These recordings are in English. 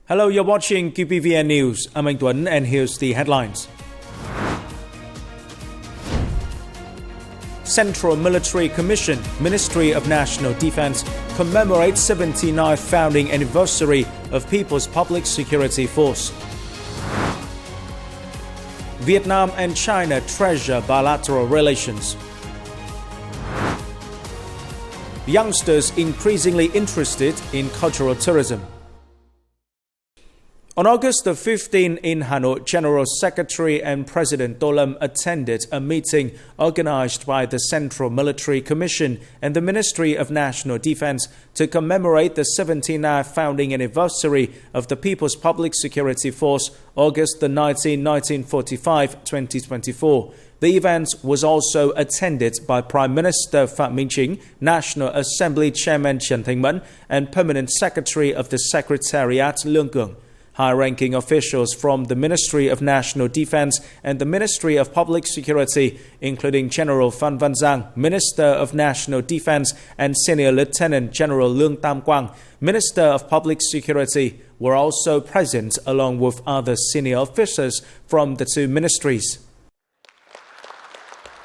Hello, you're watching QPVN News. I'm Anh Tuấn and here's the headlines. Central Military Commission, Ministry of National Defense, commemorates 79th founding anniversary of People's Public Security Force. Vietnam and China treasure bilateral relations. Youngsters increasingly interested in cultural tourism. On August the 15th in Hanoi, General Secretary and President Tô Lâm attended a meeting organized by the Central Military Commission and the Ministry of National Defense to commemorate the 79th founding anniversary of the People's Public Security Force, August the 19th, 1945, 2024. The event was also attended by Prime Minister Phạm Minh Chính, National Assembly Chairman Trần Thanh Mẫn, and Permanent Secretary of the Secretariat Lương Cường. High-ranking officials from the Ministry of National Defense and the Ministry of Public Security, including General Phan Văn Giang, Minister of National Defense, and Senior Lieutenant General Lương Tam Quang, Minister of Public Security, were also present along with other senior officers from the two ministries.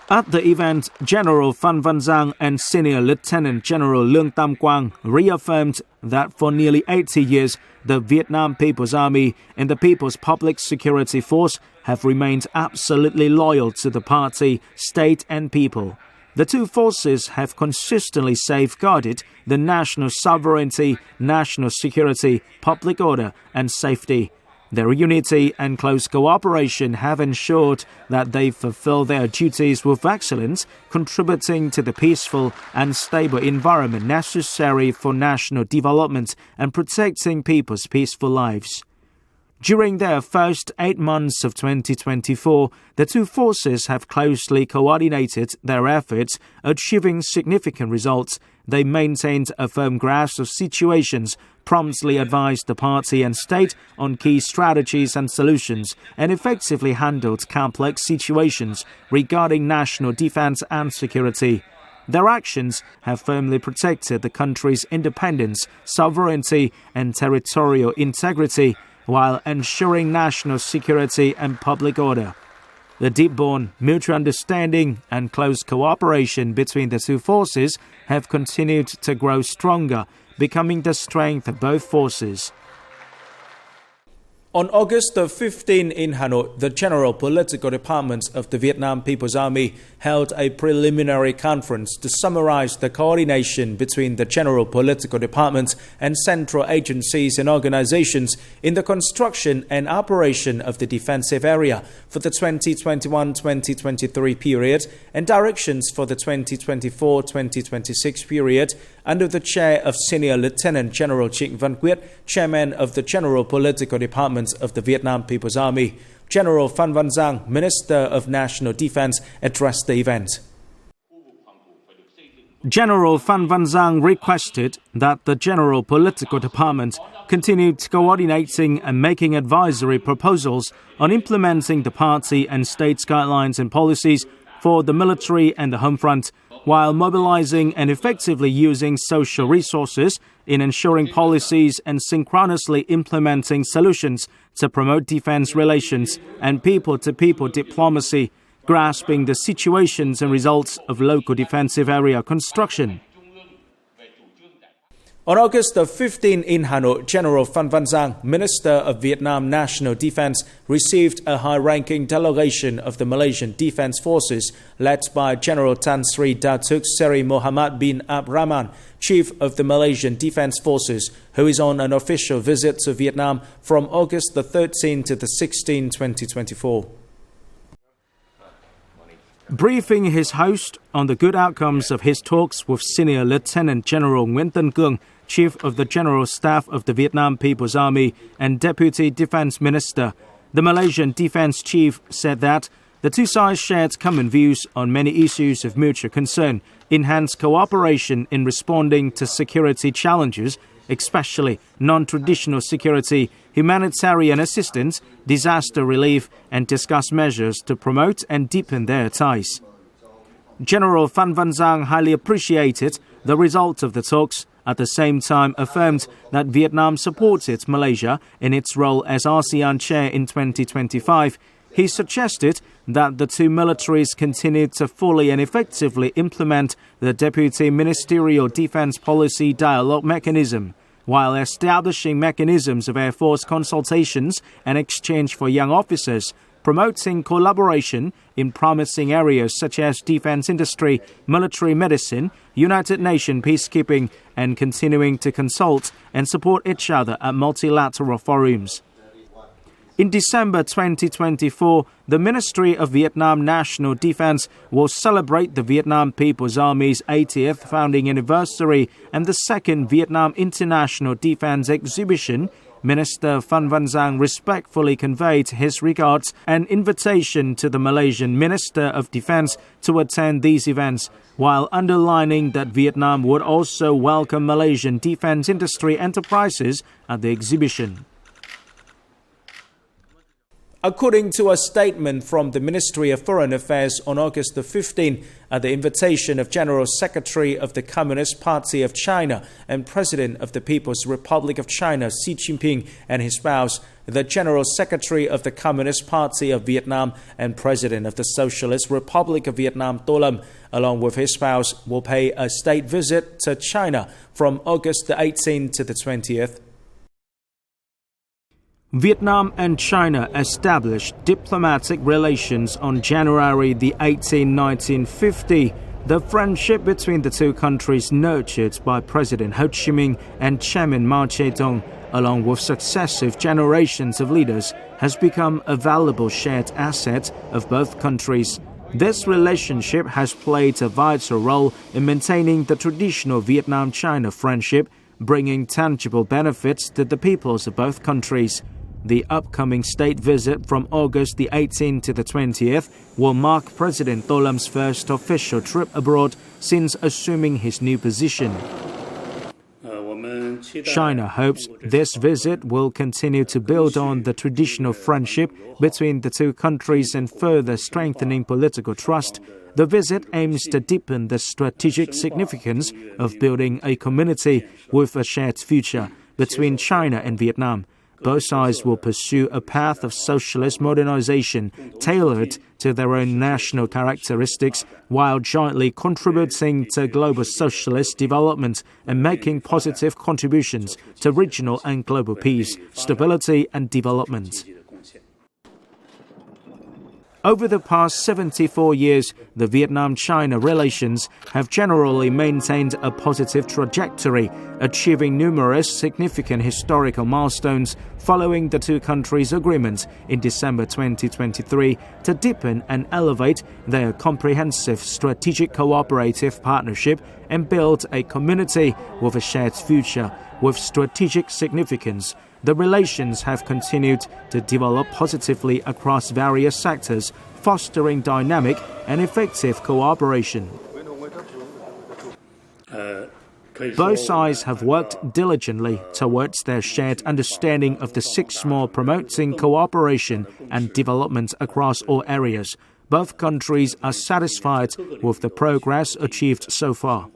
At the event, General Phan Văn Giang and Senior Lieutenant General Lương Tam Quang reaffirmed that for nearly 80 years, the Vietnam People's Army and the People's Public Security Force have remained absolutely loyal to the party, state and people. The two forces have consistently safeguarded the national sovereignty, national security, public order and safety. Their unity and close cooperation have ensured that they fulfill their duties with excellence, contributing to the peaceful and stable environment necessary for national development and protecting people's peaceful lives. During their first 8 months of 2024, the two forces have closely coordinated their efforts, achieving significant results. They maintained a firm grasp of situations, promptly advised the party and state on key strategies and solutions, and effectively handled complex situations regarding national defense and security. Their actions have firmly protected the country's independence, sovereignty, and territorial integrity, while ensuring national security and public order. The deep-borne mutual understanding and close cooperation between the two forces have continued to grow stronger, becoming the strength of both forces. On August the 15th in Hanoi, the General Political Department of the Vietnam People's Army held a preliminary conference to summarize the coordination between the General Political Department and central agencies and organizations in the construction and operation of the defensive area for the 2021-2023 period and directions for the 2024-2026 period under the chair of Senior Lieutenant General Trịnh Văn Quyết, Chairman of the General Political Department of the Vietnam People's Army. General Phan Văn Giang, Minister of National Defense, addressed the event. General Phan Văn Giang requested that the General Political Department continued coordinating and making advisory proposals on implementing the party and state's guidelines and policies for the military and the home front, while mobilizing and effectively using social resources in ensuring policies and synchronously implementing solutions to promote defense relations and people-to-people diplomacy, grasping the situations and results of local defensive area construction. On August the 15th in Hanoi, General Phan Văn Giang, Minister of Vietnam National Defense, received a high-ranking delegation of the Malaysian Defense Forces led by General Tan Sri Datuk Seri Mohammed bin Abdurrahman, Chief of the Malaysian Defense Forces, who is on an official visit to Vietnam from August the 13th to the 16th, 2024. Briefing his host on the good outcomes of his talks with Senior Lieutenant General Nguyễn Tân Cương, Chief of the General Staff of the Vietnam People's Army and Deputy Defense Minister, the Malaysian Defense Chief said that the two sides shared common views on many issues of mutual concern, enhanced cooperation in responding to security challenges, especially non-traditional security, humanitarian assistance, disaster relief, and discuss measures to promote and deepen their ties. General Phan Văn Giang highly appreciated the result of the talks, at the same time affirmed that Vietnam supported Malaysia in its role as ASEAN chair in 2025. He suggested that the two militaries continued to fully and effectively implement the Deputy Ministerial Defense Policy Dialogue Mechanism, while establishing mechanisms of Air Force consultations and exchange for young officers, promoting collaboration in promising areas such as defense industry, military medicine, United Nations peacekeeping, and continuing to consult and support each other at multilateral forums. In December 2024, the Ministry of Vietnam National Defense will celebrate the Vietnam People's Army's 80th founding anniversary and the second Vietnam International Defense Exhibition. Minister Phan Van Giang respectfully conveyed his regards and invitation to the Malaysian Minister of Defense to attend these events, while underlining that Vietnam would also welcome Malaysian defense industry enterprises at the exhibition. According to a statement from the Ministry of Foreign Affairs on August 15, at the invitation of General Secretary of the Communist Party of China and President of the People's Republic of China Xi Jinping and his spouse, the General Secretary of the Communist Party of Vietnam and President of the Socialist Republic of Vietnam Tô Lâm, along with his spouse, will pay a state visit to China from August 18 to the 20th. Vietnam and China established diplomatic relations on January 18, 1950. The friendship between the two countries, nurtured by President Ho Chi Minh and Chairman Mao Zedong, along with successive generations of leaders, has become a valuable shared asset of both countries. This relationship has played a vital role in maintaining the traditional Vietnam-China friendship, bringing tangible benefits to the peoples of both countries. The upcoming state visit from August 18 to the 20th will mark President Tô Lâm first official trip abroad since assuming his new position. China hopes this visit will continue to build on the traditional friendship between the two countries and further strengthening political trust. The visit aims to deepen the strategic significance of building a community with a shared future between China and Vietnam. Both sides will pursue a path of socialist modernization tailored to their own national characteristics, while jointly contributing to global socialist development and making positive contributions to regional and global peace, stability, and development. Over the past 74 years, the Vietnam-China relations have generally maintained a positive trajectory, achieving numerous significant historical milestones following the two countries' agreement in December 2023 to deepen and elevate their comprehensive strategic cooperative partnership and build a community with a shared future with strategic significance. The relations have continued to develop positively across various sectors, fostering dynamic and effective cooperation. Both sides have worked diligently towards their shared understanding of the Six More, promoting cooperation and development across all areas. Both countries are satisfied with the progress achieved so far.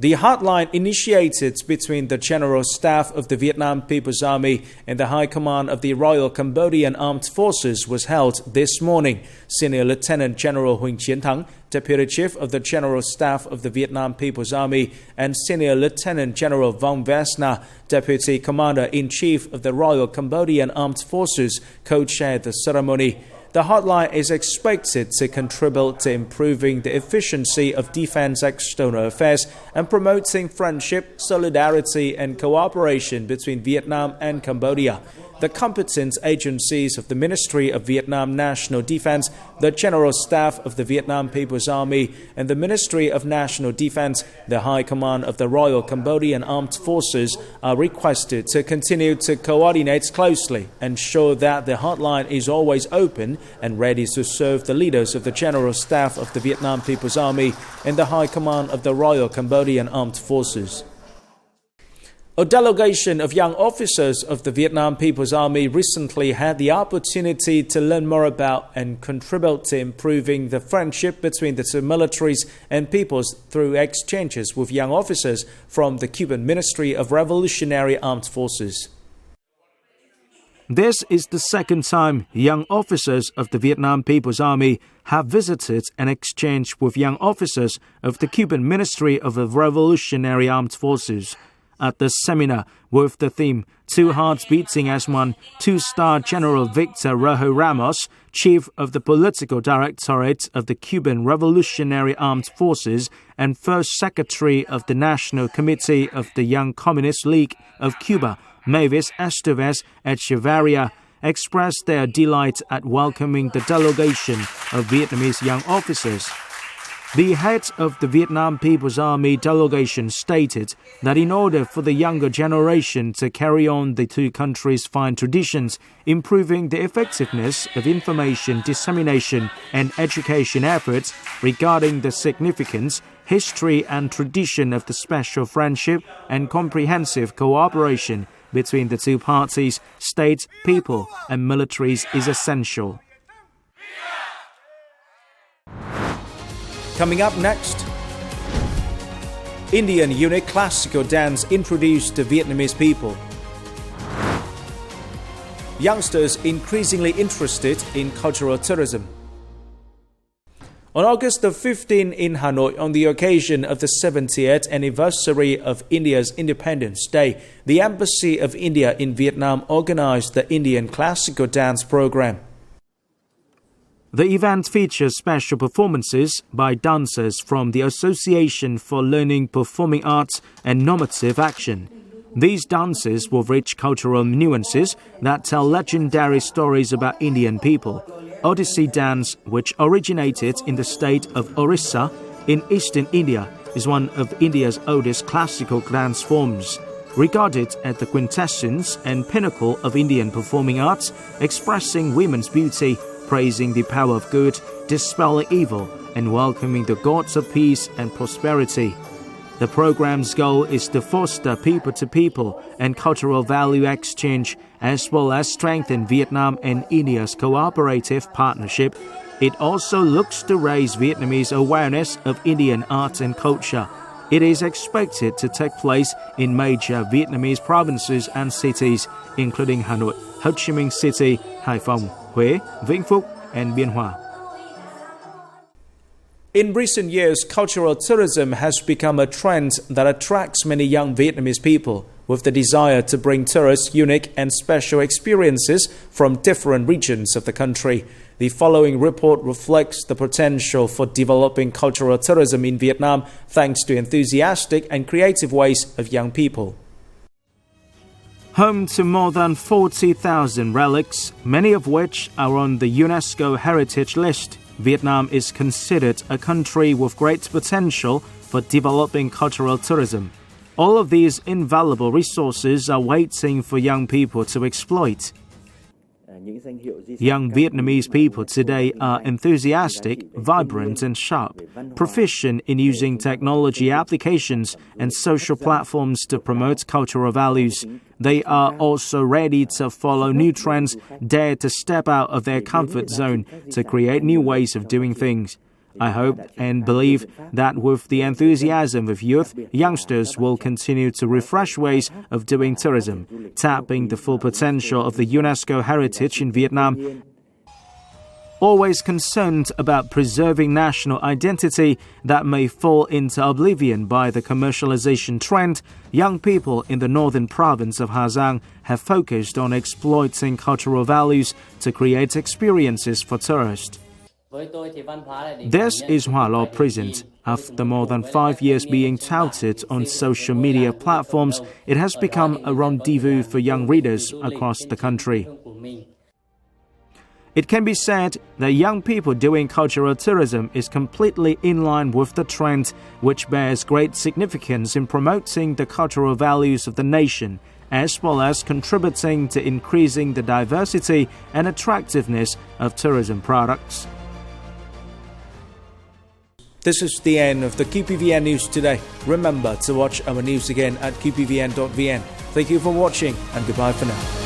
The hotline initiated between the General Staff of the Vietnam People's Army and the High Command of the Royal Cambodian Armed Forces was held this morning. Senior Lieutenant General Huỳnh Chiến Thắng, Deputy Chief of the General Staff of the Vietnam People's Army, and Senior Lieutenant General Vong Vesna, Deputy Commander-in-Chief of the Royal Cambodian Armed Forces, co-chaired the ceremony. The hotline is expected to contribute to improving the efficiency of defense external affairs and promoting friendship, solidarity, and cooperation between Vietnam and Cambodia. The competent agencies of the Ministry of Vietnam National Defense, the General Staff of the Vietnam People's Army, and the Ministry of National Defense, the High Command of the Royal Cambodian Armed Forces, are requested to continue to coordinate closely, ensure that the hotline is always open and ready to serve the leaders of the General Staff of the Vietnam People's Army and the High Command of the Royal Cambodian Armed Forces. A delegation of young officers of the Vietnam People's Army recently had the opportunity to learn more about and contribute to improving the friendship between the two militaries and peoples through exchanges with young officers from the Cuban Ministry of Revolutionary Armed Forces. This is the second time young officers of the Vietnam People's Army have visited and exchanged with young officers of the Cuban Ministry of the Revolutionary Armed Forces. At the seminar with the theme Two Hearts Beating as One, two-star General Victor Rojo Ramos, Chief of the Political Directorate of the Cuban Revolutionary Armed Forces and First Secretary of the National Committee of the Young Communist League of Cuba, Mavis Estevez Echevarria, expressed their delight at welcoming the delegation of Vietnamese young officers. The head of the Vietnam People's Army delegation stated that in order for the younger generation to carry on the two countries' fine traditions, improving the effectiveness of information dissemination and education efforts regarding the significance, history and tradition of the special friendship and comprehensive cooperation between the two parties, states, people and militaries is essential. Coming up next, Indian unique classical dance introduced to Vietnamese people. Youngsters increasingly interested in cultural tourism. On August the 15th in Hanoi, on the occasion of the 70th anniversary of India's Independence Day, the Embassy of India in Vietnam organized the Indian classical dance program. The event features special performances by dancers from the Association for Learning Performing Arts and Normative Action. These dances with rich cultural nuances that tell legendary stories about Indian people. Odissi dance, which originated in the state of Orissa in eastern India, is one of India's oldest classical dance forms. Regarded as the quintessence and pinnacle of Indian performing arts, expressing women's beauty, praising the power of good, dispelling evil, and welcoming the gods of peace and prosperity. The program's goal is to foster people-to-people and cultural value exchange, as well as strengthen Vietnam and India's cooperative partnership. It also looks to raise Vietnamese awareness of Indian art and culture. It is expected to take place in major Vietnamese provinces and cities, including Hanoi, Ho Chi Minh City, Hải Phòng, Huế, Vĩnh Phúc, and Biên Hòa. In recent years, cultural tourism has become a trend that attracts many young Vietnamese people, with the desire to bring tourists unique and special experiences from different regions of the country. The following report reflects the potential for developing cultural tourism in Vietnam thanks to enthusiastic and creative ways of young people. Home to more than 40,000 relics, many of which are on the UNESCO Heritage List, Vietnam is considered a country with great potential for developing cultural tourism. All of these invaluable resources are waiting for young people to exploit. Young Vietnamese people today are enthusiastic, vibrant and sharp, proficient in using technology applications and social platforms to promote cultural values. They are also ready to follow new trends, dare to step out of their comfort zone to create new ways of doing things. I hope and believe that with the enthusiasm of youth, youngsters will continue to refresh ways of doing tourism, tapping the full potential of the UNESCO heritage in Vietnam. Always concerned about preserving national identity that may fall into oblivion by the commercialization trend, young people in the northern province of Hà Giang have focused on exploiting cultural values to create experiences for tourists. This is Hoa Lo Present. After more than 5 years being touted on social media platforms, it has become a rendezvous for young readers across the country. It can be said that young people doing cultural tourism is completely in line with the trend, which bears great significance in promoting the cultural values of the nation, as well as contributing to increasing the diversity and attractiveness of tourism products. This is the end of the QPVN News today. Remember to watch our news again at qpvn.vn. Thank you for watching and goodbye for now.